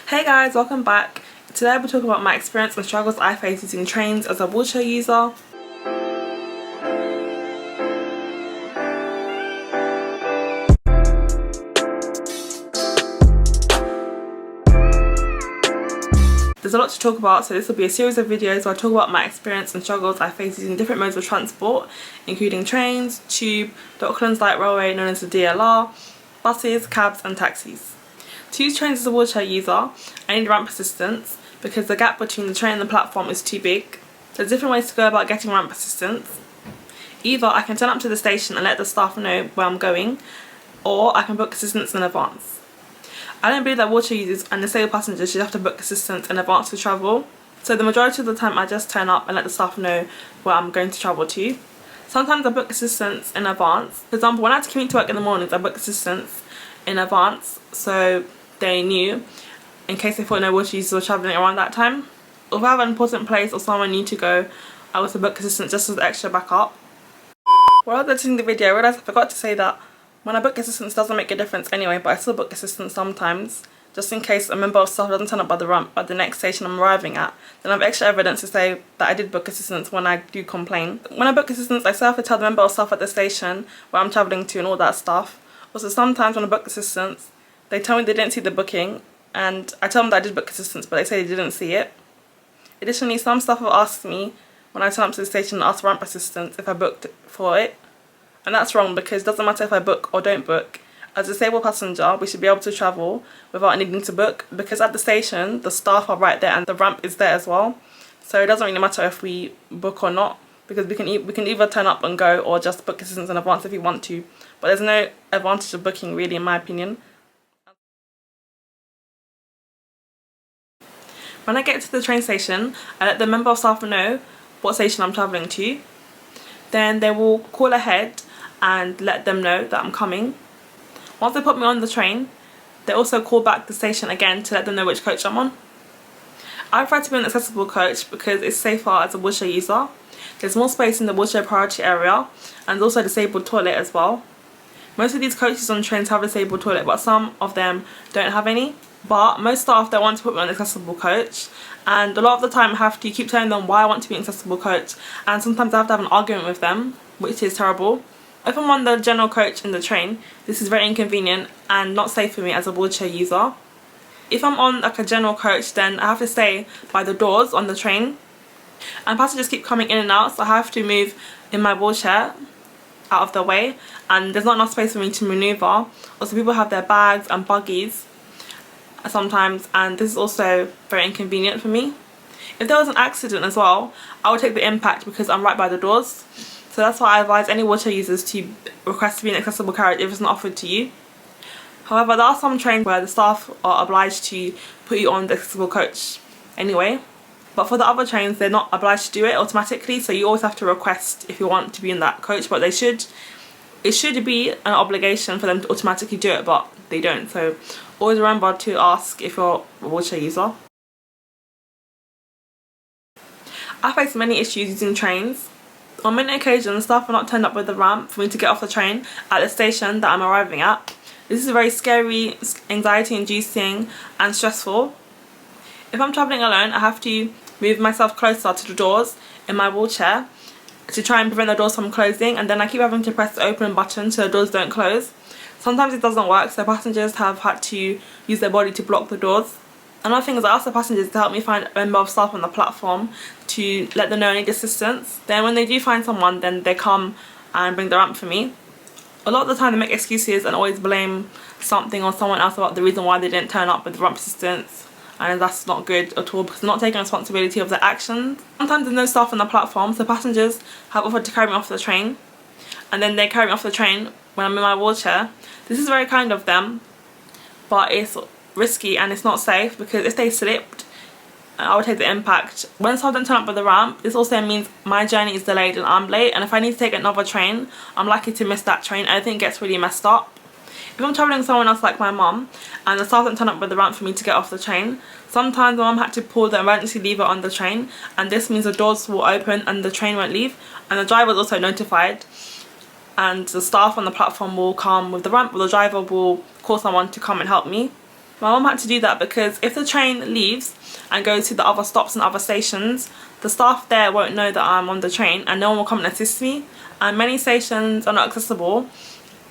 Hey guys, welcome back. Today we'll talk about my experience and struggles I face using trains as a wheelchair user. There's a lot to talk about, so this will be a series of videos where I talk about my experience and struggles I face using different modes of transport, including trains, tube, Dockland Light Railway known as the DLR, buses, cabs and taxis. To use trains as a wheelchair user, I need ramp assistance because the gap between the train and the platform is too big. There's different ways to go about getting ramp assistance. Either I can turn up to the station and let the staff know where I'm going, or I can book assistance in advance. I don't believe that wheelchair users and disabled passengers should have to book assistance in advance to travel, so the majority of the time I just turn up and let the staff know where I'm going to travel to. Sometimes I book assistance in advance. For example, when I had to commute to work in the mornings, I booked assistance in advance so they knew in case they thought no wheelchair users were travelling around that time. If I have an important place or somewhere I need to go, I also book assistance just as extra backup. While I was editing the video, I realised I forgot to say that when I book assistance it doesn't make a difference anyway, but I still book assistance sometimes, just in case a member of staff doesn't turn up by the ramp at the next station I'm arriving at. Then I have extra evidence to say that I did book assistance when I do complain. When I book assistance, I still have to tell the member of staff at the station where I'm travelling to and all that stuff. Also, sometimes when I book assistance, they tell me they didn't see the booking, and I tell them that I did book assistance, but they say they didn't see it. Additionally, some staff have asked me when I turn up to the station and ask for ramp assistance if I booked for it. And that's wrong, because it doesn't matter if I book or don't book. As a disabled passenger, we should be able to travel without needing to book, because at the station the staff are right there and the ramp is there as well. So it doesn't really matter if we book or not, because we can either turn up and go or just book assistance in advance if we want to. But there's no advantage of booking really, in my opinion. When I get to the train station, I let the member of staff know what station I'm travelling to. Then they will call ahead and let them know that I'm coming. Once they put me on the train, they also call back the station again to let them know which coach I'm on. I prefer to be in an accessible coach because it's safer as a wheelchair user. There's more space in the wheelchair priority area, and there's also a disabled toilet as well. Most of these coaches on trains have a disabled toilet, but some of them don't have any. But most staff don't want to put me on an accessible coach, and a lot of the time I have to keep telling them why I want to be an accessible coach, and sometimes I have to have an argument with them, which is terrible. If I'm on the general coach in the train, this is very inconvenient and not safe for me as a wheelchair user. If I'm on like a general coach, then I have to stay by the doors on the train, and passengers keep coming in and out, so I have to move in my wheelchair out of the way, and there's not enough space for me to manoeuvre. Also, people have their bags and buggies sometimes, and this is also very inconvenient for me. If there was an accident as well, I would take the impact because I'm right by the doors. So that's why I advise any wheelchair users to request to be in accessible carriage if it's not offered to you. However, there are some trains where the staff are obliged to put you on the accessible coach anyway. But for the other trains, they're not obliged to do it automatically, so you always have to request if you want to be in that coach, but it should be an obligation for them to automatically do it, but they don't. So always remember to ask if you're a wheelchair user. I face many issues using trains. On many occasions, staff are not turned up with the ramp for me to get off the train at the station that I'm arriving at. This is very scary, anxiety inducing and stressful. If I'm travelling alone, I have to move myself closer to the doors in my wheelchair to try and prevent the doors from closing, and then I keep having to press the open button so the doors don't close. Sometimes it doesn't work, so passengers have had to use their body to block the doors. Another thing is I ask the passengers to help me find a member of staff on the platform to let them know I need assistance. Then when they do find someone, then they come and bring the ramp for me. A lot of the time they make excuses and always blame something on someone else about the reason why they didn't turn up with the ramp assistance, and that's not good at all because they're not taking responsibility of their actions. Sometimes there's no staff on the platform, so passengers have offered to carry me off the train, and then they carry me off the train when I'm in my wheelchair. This is very kind of them, but it's risky and it's not safe because if they slipped, I would take the impact. When staff don't turn up with the ramp, this also means my journey is delayed and I'm late, and if I need to take another train, I'm likely to miss that train. Everything gets really messed up. If I'm travelling with someone else like my mum and the staff don't turn up with the ramp for me to get off the train, sometimes my mum had to pull the emergency lever on the train, and this means the doors will open and the train won't leave, and the driver is also notified, and the staff on the platform will come with the ramp, or the driver will call someone to come and help me. My mum had to do that because if the train leaves and goes to the other stops and other stations, the staff there won't know that I'm on the train and no one will come and assist me. And many stations are not accessible,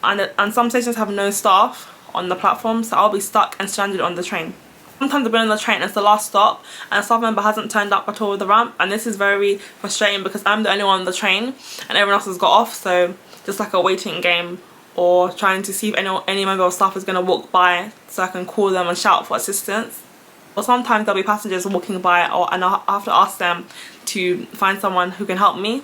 and some stations have no staff on the platform, so I'll be stuck and stranded on the train. Sometimes I've been on the train and it's the last stop and a staff member hasn't turned up at all with the ramp, and this is very frustrating because I'm the only one on the train and everyone else has got off, so just like a waiting game or trying to see if any member of staff is going to walk by so I can call them and shout for assistance. Or sometimes there'll be passengers walking by and I'll have to ask them to find someone who can help me,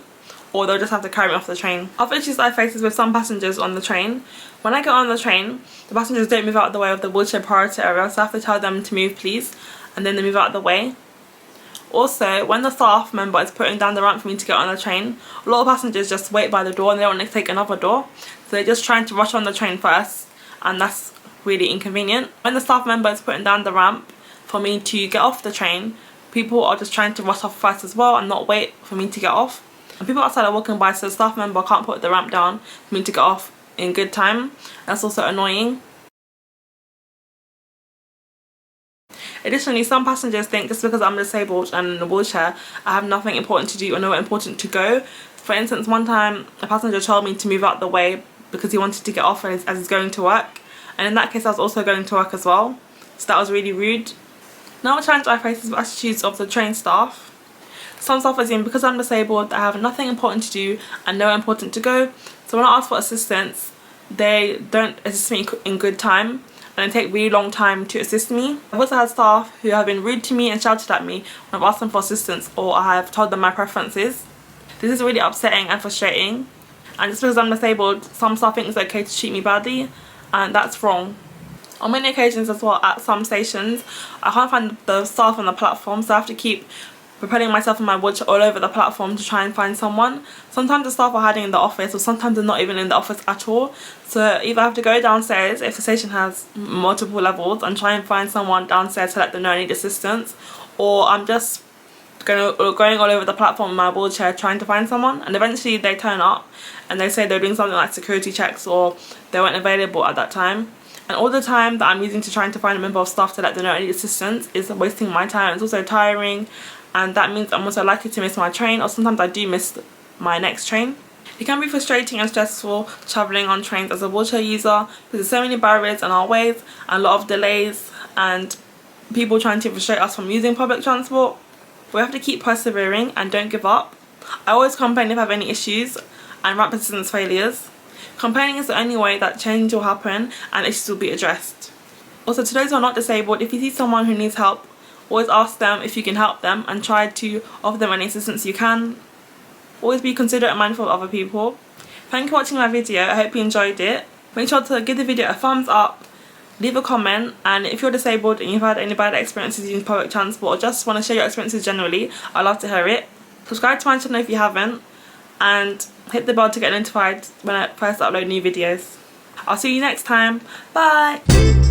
or they'll just have to carry me off the train. Other issues I face is with some passengers on the train. When I get on the train, the passengers don't move out of the way of the wheelchair priority area, so I have to tell them to move please, and then they move out of the way. Also, when the staff member is putting down the ramp for me to get on the train, a lot of passengers just wait by the door and they don't want to take another door, so they're just trying to rush on the train first, and that's really inconvenient. When the staff member is putting down the ramp for me to get off the train, people are just trying to rush off first as well and not wait for me to get off. And people outside are walking by, so the staff member can't put the ramp down for me to get off in good time. That's also annoying. Additionally, some passengers think just because I'm disabled and in a wheelchair, I have nothing important to do or nowhere important to go. For instance, one time a passenger told me to move out the way because he wanted to get off as he's going to work, and in that case I was also going to work as well, so that was really rude. Another challenge I face is the attitudes of the train staff. Some staff assume because I'm disabled that I have nothing important to do and nowhere important to go, so when I ask for assistance they don't assist me in good time and they take really long time to assist me. I've also had staff who have been rude to me and shouted at me when I've asked them for assistance or I have told them my preferences. This is really upsetting and frustrating, and just because I'm disabled, some staff think it's okay to treat me badly, and that's wrong. On many occasions as well, at some stations, I can't find the staff on the platform, so I have to keep propelling myself in my wheelchair all over the platform to try and find someone. Sometimes the staff are hiding in the office, or sometimes they're not even in the office at all, so either I have to go downstairs if the station has multiple levels and try and find someone downstairs to let them know I need assistance, or I'm just going all over the platform in my wheelchair trying to find someone, and eventually they turn up and they say they're doing something like security checks or they weren't available at that time. And all the time that I'm using to trying to find a member of staff to let them know I need assistance is wasting my time. It's also tiring, and that means I'm also likely to miss my train, or sometimes I do miss my next train. It can be frustrating and stressful travelling on trains as a wheelchair user because there's so many barriers in our ways and a lot of delays and people trying to frustrate us from using public transport. We have to keep persevering and don't give up. I always complain if I have any issues and ramp assistance failures. Complaining is the only way that change will happen and issues will be addressed. Also, to those who are not disabled, if you see someone who needs help, always ask them if you can help them and try to offer them any assistance you can. Always be considerate and mindful of other people. Thank you for watching my video. I hope you enjoyed it. Make sure to give the video a thumbs up, leave a comment, and if you're disabled and you've had any bad experiences using public transport or just want to share your experiences generally, I'd love to hear it. Subscribe to my channel if you haven't, and hit the bell to get notified when I first upload new videos. I'll see you next time. Bye!